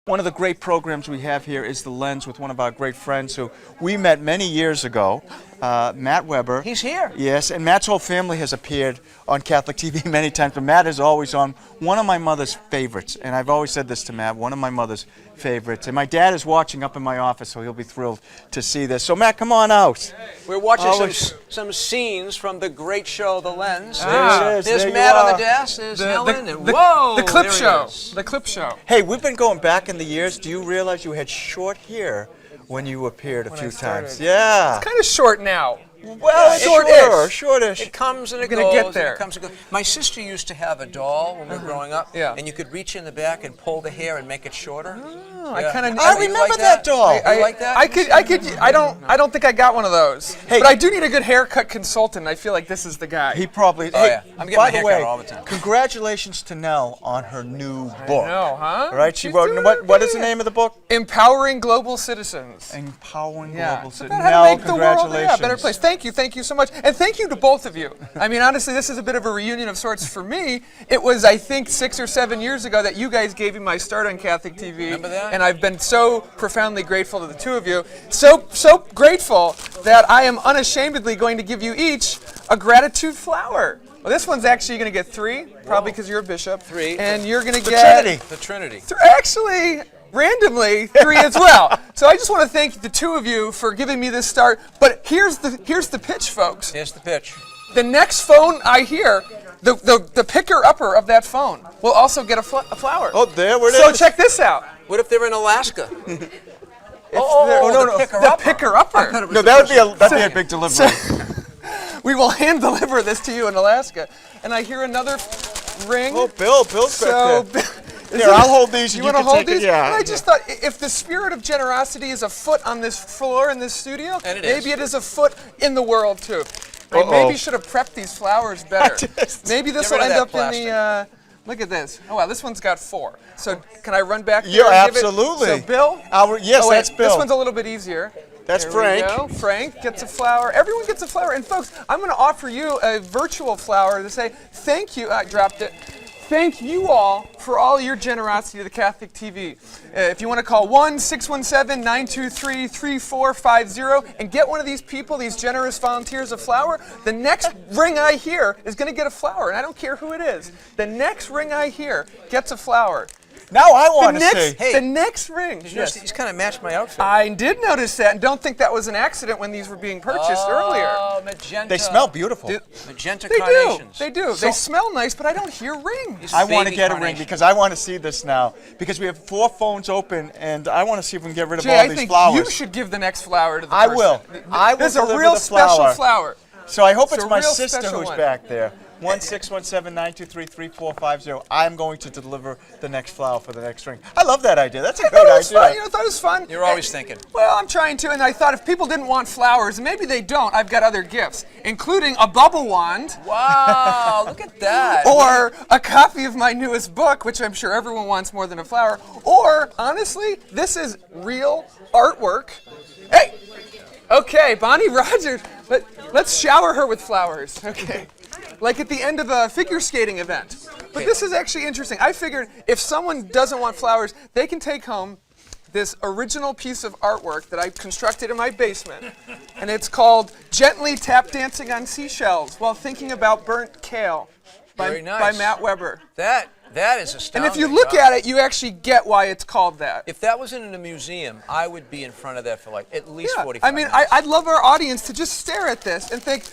One of the great programs we have here is The Lens with one of our great friends who we met many years ago, Matt Weber. He's here. Yes, and Matt's whole family has appeared on Catholic TV many times, but Matt is always on one of my mother's favorites, and I've always said this to Matt, one of my mother's favorites. And my dad is watching up in my office, so he'll be thrilled to see this. So Matt, come on out. We're watching some scenes from the great show, The Lens. There it is. There's There Matt you on are. the desk. There's Helen. And whoa! The clip there he show. is. The clip show. Hey, we've been going back in the years. Do you realize you had short hair when you appeared a few times? Yeah. Kind of short now. Well, Short-ish. shortish. It comes and it gonna goes. get there. And it comes and goes. My sister used to have a doll when we were growing up, Yeah. and you could reach in the back and pull the hair and make it shorter. Oh, I kind of. I remember that doll. You like that? I don't think I got one of those. Hey. But I do need a good haircut consultant. I feel like this is the guy. He probably. Oh, hey, yeah. I'm getting by my the hair way, cut all the time. Congratulations to Nell on her new book. No, huh? Right? She She's wrote. doing What is the good. name of the book? Empowering Global Citizens. Empowering Yeah. Global It's Citizens. about how Nell, to make the world congratulations. a better place. Thank you so much. And thank you to both of you. I mean, honestly, this is a bit of a reunion of sorts for me. It was, I think, 6 or 7 years ago that you guys gave me my start on Catholic TV. Remember that? And I've been so profoundly grateful to the two of you. So grateful that I am unashamedly going to give you each a gratitude flower. Well, this one's actually going to get 3, probably because you're a bishop. 3. And you're going to The get... Trinity. The Trinity. Actually, randomly, 3 as well. So I just want to thank the two of you for giving me this start. But here's the pitch, folks. Here's the pitch. The next phone I hear, the picker-upper of that phone will also get a flower. Oh, there it is. So check this out. What if they're in Alaska? No. The picker-upper. The picker-upper. No, that'd be a big delivery. We will hand deliver this to you in Alaska. And I hear another ring. Oh, Bill's So, back there. Here, I'll hold these. You and want to can hold take these? It. Yeah. And I just thought, if the spirit of generosity is afoot on this floor in this studio, And it maybe is. it is afoot in the world too. I Uh-oh. maybe should have prepped these flowers better. Maybe this Get will rid end of up that in the. Look at this. Oh wow, this one's got 4. So can I run back? Yeah, there and give it- absolutely. So Bill. Yes, Oh, wait, that's Bill. This one's a little bit easier. That's There Frank. We go. Frank gets a flower. Everyone gets a flower. And folks, I'm going to offer you a virtual flower to say thank you. I dropped it. Thank you all for all your generosity to the Catholic TV. If you want to call 1-617-923-3450 and get one of these people, these generous volunteers, a flower, the next ring I hear is going to get a flower, and I don't care who it is. The next ring I hear gets a flower. Now I want to see. Hey. The next ring. Did you notice he's kind of matched my outfit? I did notice that, and don't think that was an accident when these were being purchased earlier. Oh, magenta. They smell beautiful. Magenta They do. carnations. They do. They smell nice, but I don't hear rings. I want to Baby get a ring carnation. because I want to see this now. Because we have 4 phones open, and I want to see if we can get rid of Jay, all I these think flowers. you should give the next flower to the I person. will. I will This is a deliver real the special flower. So I hope It's it's a my real sister special who's one. back there. 1-617-923-3450. I'm going to deliver the next flower for the next ring. I love that idea. That's a I great thought it was idea. fun. I thought it was fun. You're always thinking. Well, I'm trying to, and I thought if people didn't want flowers, and maybe they don't, I've got other gifts, including a bubble wand. Wow, look at that. Or a copy of my newest book, which I'm sure everyone wants more than a flower. Or, honestly, this is real artwork. Hey! Okay, Bonnie Rogers, let's shower her with flowers. Okay. Like at the end of a figure skating event. But this is actually interesting. I figured if someone doesn't want flowers, they can take home this original piece of artwork that I constructed in my basement. And it's called Gently Tap Dancing on Seashells While Thinking About Burnt Kale Very nice. by Matt Weber. That is astounding. And if you look at it, you actually get why it's called that. If that was in a museum, I would be in front of that for like at least 45 I mean, minutes. I'd love our audience to just stare at this and think,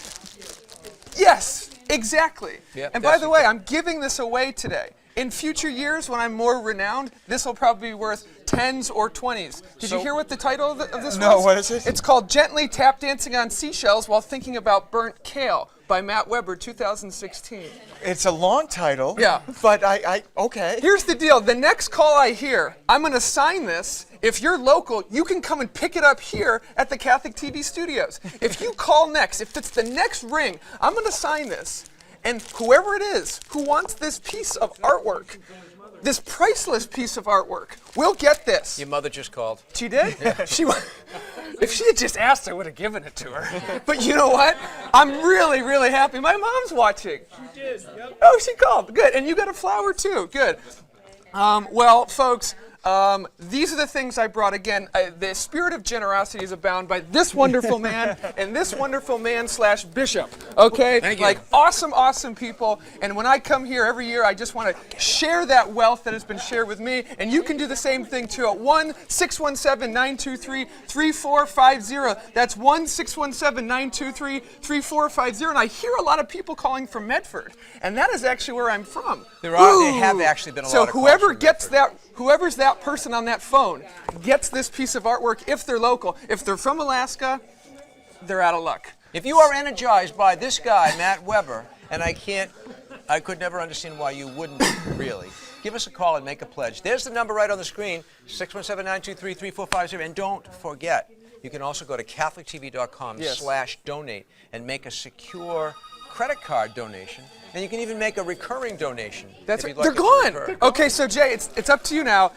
yes, exactly. Yep, And by that's the way, I'm giving this away today. In future years, when I'm more renowned, this will probably be worth 10s or 20s. Did you hear what the title of this was? No, what is it? It's called Gently Tap Dancing on Seashells While Thinking About Burnt Kale by Matt Weber, 2016. It's a long title. Yeah. But okay. Here's the deal. The next call I hear, I'm going to sign this. If you're local, you can come and pick it up here at the Catholic TV studios. If you call next, if it's the next ring, I'm going to sign this. And whoever it is who wants this piece of artwork, this priceless piece of artwork, will get this. Your mother just called. She did? If she had just asked, I would have given it to her. But you know what? I'm really, really happy. My mom's watching. She did. Yep. Oh, she called. Good. And you got a flower too. Good. Well, folks, These are the things I brought. Again, the spirit of generosity is abound by this wonderful man and this wonderful man / bishop. Okay? Thank you. Like awesome, awesome people. And when I come here every year, I just want to share that wealth that has been shared with me. And you can do the same thing too at 1-617-923-3450. That's 1-617-923-3450. And I hear a lot of people calling from Medford. And that is actually where I'm from. There have actually been a lot of calls whoever from gets Medford. whoever's that person on that phone gets this piece of artwork if they're local. If they're from Alaska, they're out of luck. If you are energized by this guy, Matt Weber, and I could never understand why you wouldn't really, give us a call and make a pledge. There's the number right on the screen, 617-923-3450. And don't forget, you can also go to CatholicTV.com/donate and make a secure credit card donation. And you can even make a recurring donation. That's if you'd right. like They're it to gone. recur. Okay, so Jay, it's up to you now.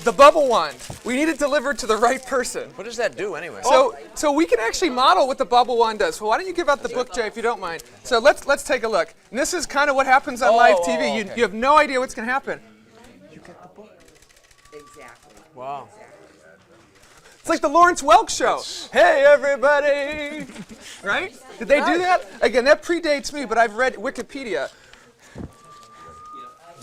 The bubble wand. We need it delivered to the right person. What does that do anyway? So we can actually model what the bubble wand does. Well, why don't you give out the book, Jay, if you don't mind? So let's take a look. And this is kind of what happens on live TV. okay. You have no idea what's going to happen. You get the book. Exactly. Wow. It's like the Lawrence Welk show. Hey, everybody. Right? Did they do that? Again, that predates me, but I've read Wikipedia.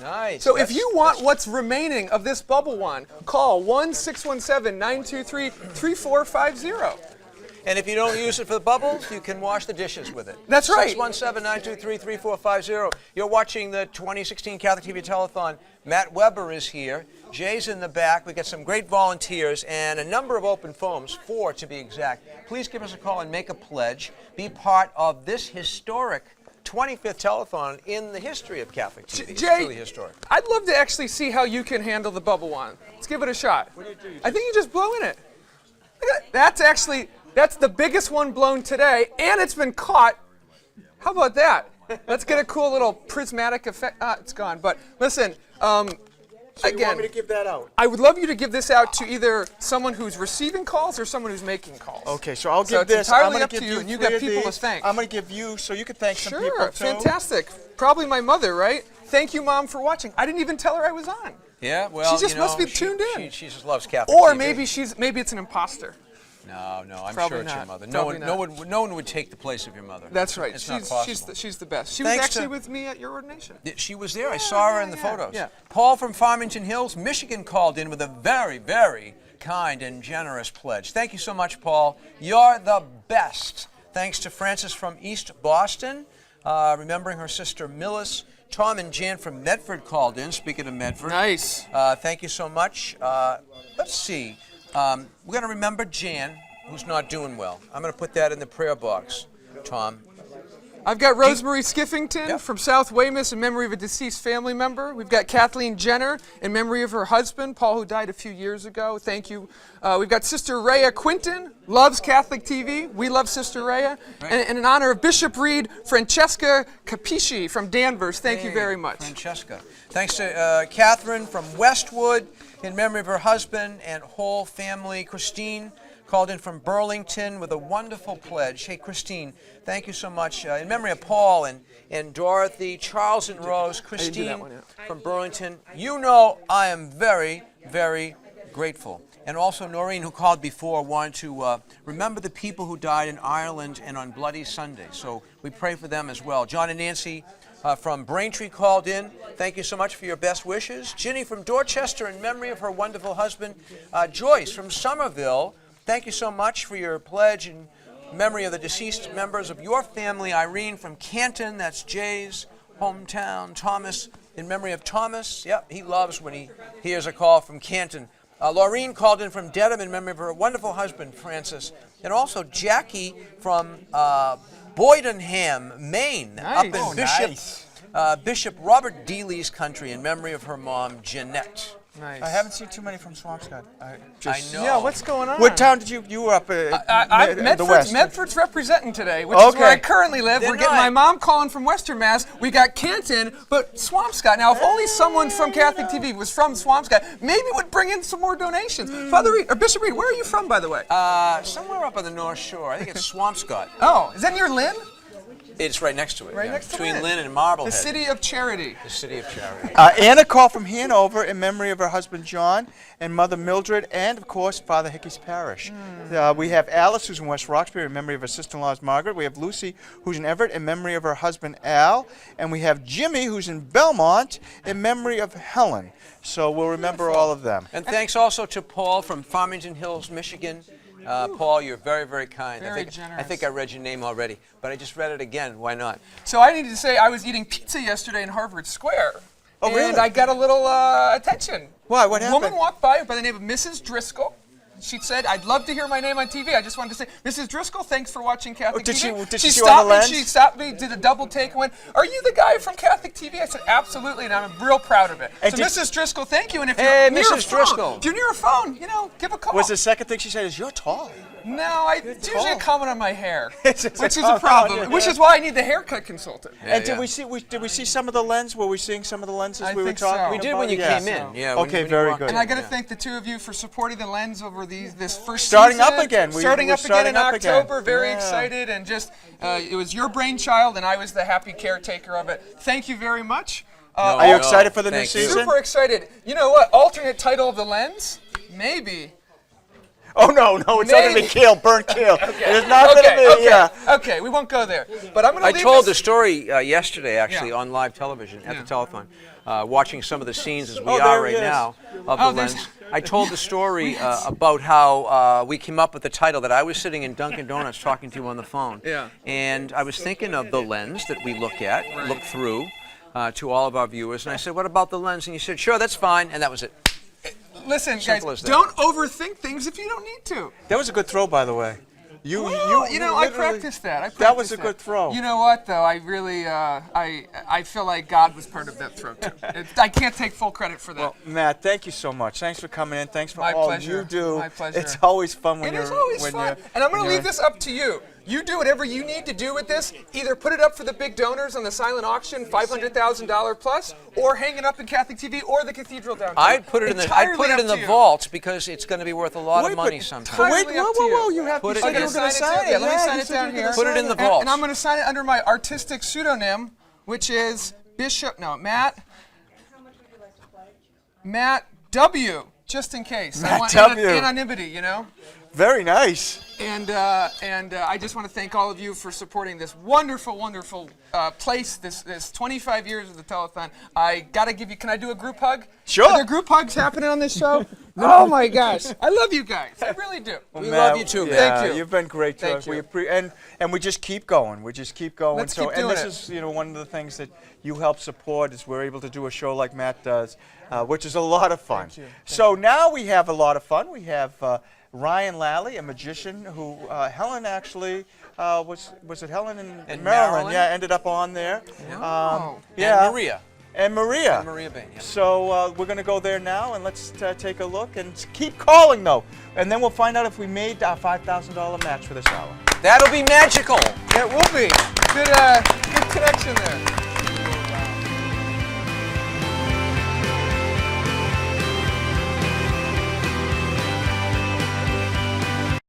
Nice. So if you want what's remaining of this bubble wand, call 1-617-923-3450. And if you don't use it for the bubbles, you can wash the dishes with it. That's right. 617-923-3450. You're watching the 2016 Catholic TV Telethon. Matt Weber is here. Jay's in the back. We got some great volunteers and a number of open phones, 4 to be exact. Please give us a call and make a pledge. Be part of this historic 25th telethon in the history of Catholic TV. It's Jay, truly historic. I'd love to actually see how you can handle the bubble wand. Let's give it a shot. What do you do? I think you just blow in it. Look at that. That's the biggest one blown today, and it's been caught. How about that? Let's get a cool little prismatic effect. It's gone. But listen, So you again, want me to give that out? I would love you to give this out to either someone who's receiving calls or someone who's making calls. Okay, so I'll So give it's this. entirely I'm gonna up to give you, and you 3 got of people to these. thank. I'm going to give you so you can thank some people Sure, too. fantastic. Probably my mother, right? Thank you, Mom, for watching. I didn't even tell her I was on. Yeah, well, She just must be tuned in. She just loves Catholic Or TV. maybe it's an imposter. No, I'm Probably sure it's your not. mother. Probably No one would take the place of your mother. That's right. It's not possible. She's the best. She Thanks was actually to- with me at your ordination. She was there. I saw her in the photos. yeah. Paul from Farmington Hills, Michigan called in with a very, very kind and generous pledge. Thank you so much, Paul. You're the best. Thanks to Frances from East Boston, remembering her sister Millis. Tom and Jan from Medford called in, speaking of Medford. Nice. Thank you so much. Let's see. We're going to remember Jan, who's not doing well. I'm going to put that in the prayer box, Tom. I've got Rosemary Skiffington Yep. from South Weymouth in memory of a deceased family member. We've got Kathleen Jenner in memory of her husband, Paul, who died a few years ago. Thank you. We've got Sister Rhea Quinton, loves Catholic TV. We love Sister Rhea. Right. And in honor of Bishop Reed, Francesca Capisci from Danvers. Thank you very much. Francesca. Thanks to Catherine from Westwood in memory of her husband and whole family. Christine called in from Burlington with a wonderful pledge. Hey, Christine, thank you so much. In memory of Paul and Dorothy, Charles and Rose, Christine one yet. from Burlington. You know I am very, very grateful. And also Noreen, who called before, wanted to remember the people who died in Ireland and on Bloody Sunday. So we pray for them as well. John and Nancy from Braintree called in. Thank you so much for your best wishes. Ginny from Dorchester in memory of her wonderful husband. Joyce from Somerville, thank you so much for your pledge in memory of the deceased members of your family. Irene from Canton, that's Jay's hometown. Thomas in memory of Thomas. Yep, he loves when he hears a call from Canton. Laureen called in from Dedham in memory of her wonderful husband, Francis. And also Jackie from Boydenham, Maine, up in Nice. Bishop Robert Dealey's country in memory of her mom, Jeanette. Nice. I haven't seen too many from Swampscott. I know. Yeah, what's going on? What town did you were up in the west? Medford's representing today, which is where I Okay. currently live. They're We're getting not. my mom calling from Western Mass. We got Canton, but Swampscott. Now, if only someone from Catholic TV was from Swampscott, maybe would bring in some more donations. Father Reed, or Bishop Reed, where are you from, by the way? Somewhere up on the North Shore. I think it's Swampscott. Oh, is that near Lynn? It's right next to it. Right yeah. next to Between Lynn. Lynn and Marblehead. The city of charity. The city of charity. Anna called from Hanover in memory of her husband John and mother Mildred, and of course Father Hickey's parish. We have Alice, who's in West Roxbury, in memory of her sister-in-law Margaret. We have Lucy, who's in Everett, in memory of her husband Al, and we have Jimmy, who's in Belmont, in memory of Helen. So we'll remember all of them. And thanks also to Paul from Farmington Hills, Michigan. Paul, you're very, very kind. Very I generous. think I read your name already, but I just read it again. Why not? So I need to say I was eating pizza yesterday in Harvard Square. Oh, really? And I got a little attention. Why? What A happened? woman walked by the name of Mrs. Driscoll. She said, "I'd love to hear my name on TV. I just wanted to say, Mrs. Driscoll, thanks for watching Catholic did TV." she see you on the lens? She stopped me, did a double take, and went, "Are you the guy from Catholic TV?" I said, "Absolutely," and I'm real proud of it. And So, Mrs. Driscoll, thank you. And if Hey, you're near Mrs. a phone, Driscoll. if you're near a phone, give a call. Was the second thing she said is, "You're tall." No, it's usually a comment on my hair, It's which just is a a problem. comment. Which is why I need the haircut consultant. Yeah, And yeah. did we see some of the lens? Were we seeing some of the lenses I we were think so. talking about? We did when you Yeah. came in. Yeah. Okay, when very you walked good. And in, I got to yeah. thank the two of you for supporting the lens over this first Starting season. up again. Starting we're up again in starting up again. October. Very Yeah. excited, and just it was your brainchild, and I was the happy caretaker of it. Thank you very much. Are you excited for the new thank you. season? Super excited. You know what? Alternate title of the lens? Maybe. Oh no, it's not going to be Maybe. Keel, burnt Keel. It's not going to be. Yeah. Okay, we won't go there. But I'm going to I leave told the this. story yesterday, actually, Yeah. on live television at Yeah. the telethon, watching some of the scenes as we Oh, are there right he is. now of Oh, the there's- lens. I told the story about how we came up with the title, that I was sitting in Dunkin' Donuts talking to you on the phone. Yeah. And I was thinking of the lens that we look at, look through to all of our viewers. And I said, "What about the lens?" And you said, "Sure, that's fine." And that was it. Listen, guys, Simple as that. don't overthink things if you don't need to. That was a good throw, by the way. Well, I literally- practiced that. That was a good throw. You know what, though? I really, I feel like God was part of that throw, too. I can't take full credit for that. Well, Matt, thank you so much. Thanks for coming in. Thanks for My all pleasure. you do. My pleasure. It's always fun when It you're is always when fun. you're- And I'm going when to leave you're- this up to you. You do whatever you need to do with this. Either put it up for the big donors on the silent auction, $500,000 plus, or hang it up in Catholic TV or the cathedral downtown. I'd put it in Entirely the up to you. vault, because it's going to be worth a lot Wait, of money but- sometime. Wait, Entirely up whoa, to whoa! you. You have Put you it said in you the- were going to sign it sign too. it. Yeah, let me sign you it said down you were here. gonna Put it sign in the And vault. I'm going to sign it under my artistic pseudonym, which is Matt W. Just in case. I Matt want W. anonymity, Very nice. And I just want to thank all of you for supporting this wonderful, wonderful place, this 25 years of the telethon. I got to give you, can I do a group hug? Sure. Are there group hugs happening on this show? Oh my gosh. I love you guys. I really do. We Matt, love you too, man. Yeah, Thank you. You've been great to Thank us. you. And we just keep going. We just keep going. Let's so keep and doing this it. is one of the things that you help support is we're able to do a show like Matt does, which is a lot of fun. Thank you. So now we have a lot of fun. We have Ryan Lally, a magician who Helen actually was it Helen in Maryland? Yeah, ended up on there. Oh. Yeah. And Maria. And Maria. And Maria Bain, yeah. So we're going to go there now, and let's take a look and keep calling, though. And then we'll find out if we made our $5,000 match for this hour. That'll be magical. It will be. Good connection there.